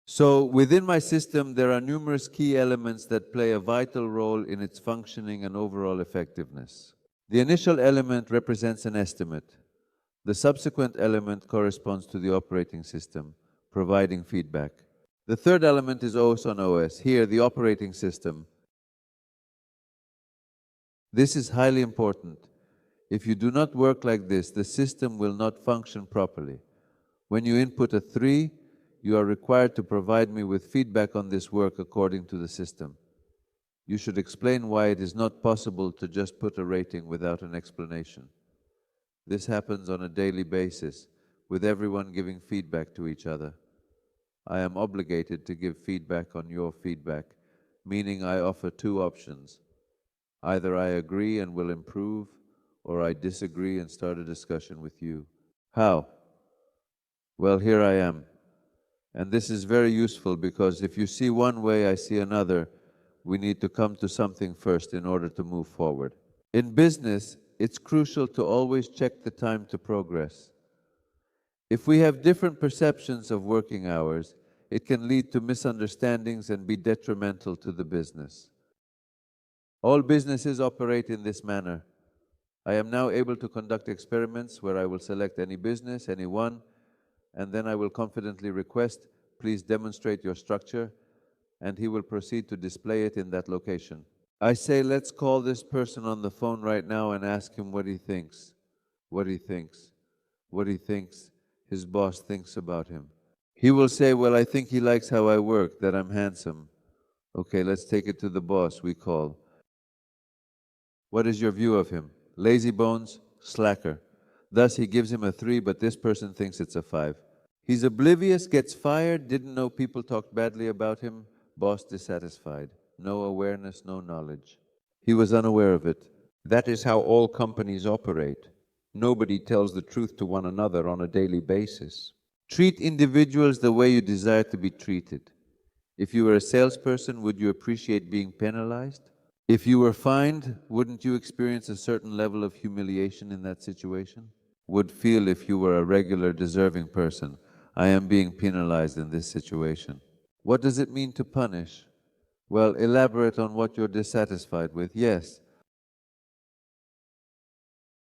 So within my system, there are numerous key elements that play a vital role in its functioning and overall effectiveness. The initial element represents an estimate. The subsequent element corresponds to the operating system, providing feedback. The third element is OS on OS. Here, the operating system. This is highly important. If you do not work like this, the system will not function properly. When you input a 3, you are required to provide me with feedback on this work according to the system. You should explain why it is not possible to just put a rating without an explanation. This happens on a daily basis, with everyone giving feedback to each other. I am obligated to give feedback on your feedback, meaning I offer 2 options. Either I agree and will improve, or I disagree and start a discussion with you. How? Well, here I am. And this is very useful because if you see one way, I see another. We need to come to something first in order to move forward. In business, it's crucial to always check the time to progress. If we have different perceptions of working hours, it can lead to misunderstandings and be detrimental to the business. All businesses operate in this manner. I am now able to conduct experiments where I will select any business, any one, and then I will confidently request, please demonstrate your structure, and he will proceed to display it in that location. I say, let's call this person on the phone right now and ask him what he thinks. What he thinks. What he thinks his boss thinks about him. He will say, well, I think he likes how I work, that I'm handsome. Okay, let's take it to the boss, we call. What is your view of him? Lazy bones, slacker. Thus he gives him a 3, but this person thinks it's a 5. He's oblivious, gets fired, didn't know people talked badly about him, boss dissatisfied. No awareness, no knowledge. He was unaware of it. That is how all companies operate. Nobody tells the truth to one another on a daily basis. Treat individuals the way you desire to be treated. If you were a salesperson, would you appreciate being penalized? If you were fined, wouldn't you experience a certain level of humiliation in that situation? Would feel if you were a regular, deserving person, I am being penalized in this situation. What does it mean to punish? Well, elaborate on what you're dissatisfied with. Yes.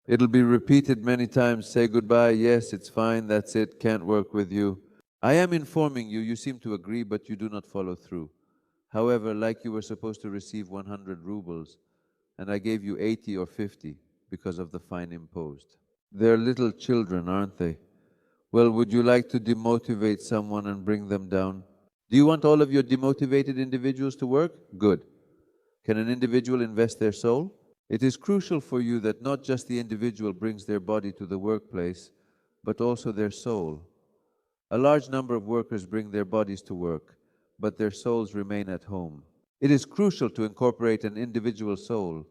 It'll be repeated many times. Say goodbye. Yes, it's fine. That's it. Can't work with you. I am informing you. You seem to agree, but you do not follow through. However, like you were supposed to receive 100 rubles, and I gave you 80 or 50 because of the fine imposed. They're little children, aren't they? Well, would you like to demotivate someone and bring them down? Do you want all of your demotivated individuals to work? Good. Can an individual invest their soul? It is crucial for you that not just the individual brings their body to the workplace, but also their soul. A large number of workers bring their bodies to work, but their souls remain at home. It is crucial to incorporate an individual soul,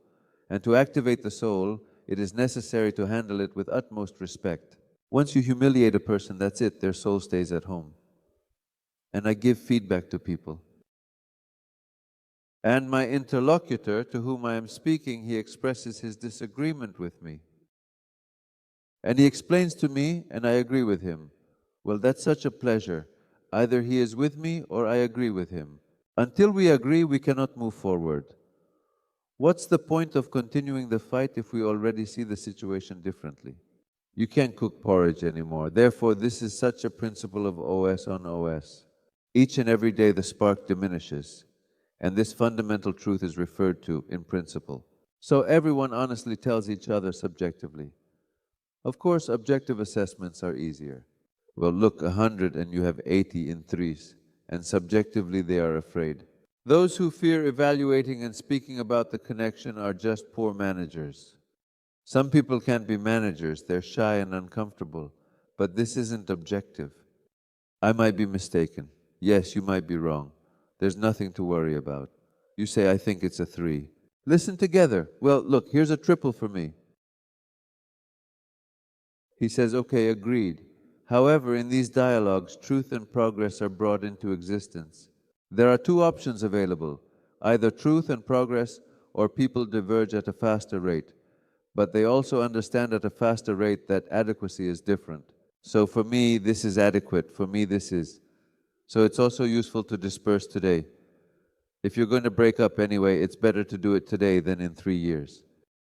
and to activate the soul, it is necessary to handle it with utmost respect. Once you humiliate a person, that's it, their soul stays at home. And I give feedback to people. And my interlocutor, to whom I am speaking, he expresses his disagreement with me. And he explains to me, and I agree with him. Well, that's such a pleasure. Either he is with me or I agree with him. Until we agree, we cannot move forward. What's the point of continuing the fight if we already see the situation differently? You can't cook porridge anymore. Therefore, this is such a principle of OS on OS. Each and every day the spark diminishes, and this fundamental truth is referred to in principle. So everyone honestly tells each other subjectively. Of course, objective assessments are easier. Well, look, 100 and you have 80 in 3s, and subjectively they are afraid. Those who fear evaluating and speaking about the connection are just poor managers. Some people can't be managers, they're shy and uncomfortable, but this isn't objective. I might be mistaken. Yes, you might be wrong. There's nothing to worry about. You say, I think it's a 3. Listen together. Well, look, here's a triple for me. He says, okay, agreed. However, in these dialogues, truth and progress are brought into existence. There are 2 options available, either truth and progress, or people diverge at a faster rate. But they also understand at a faster rate that adequacy is different. So for me, this is adequate. For me, this is. So it's also useful to disperse today. If you're going to break up anyway, it's better to do it today than in 3 years.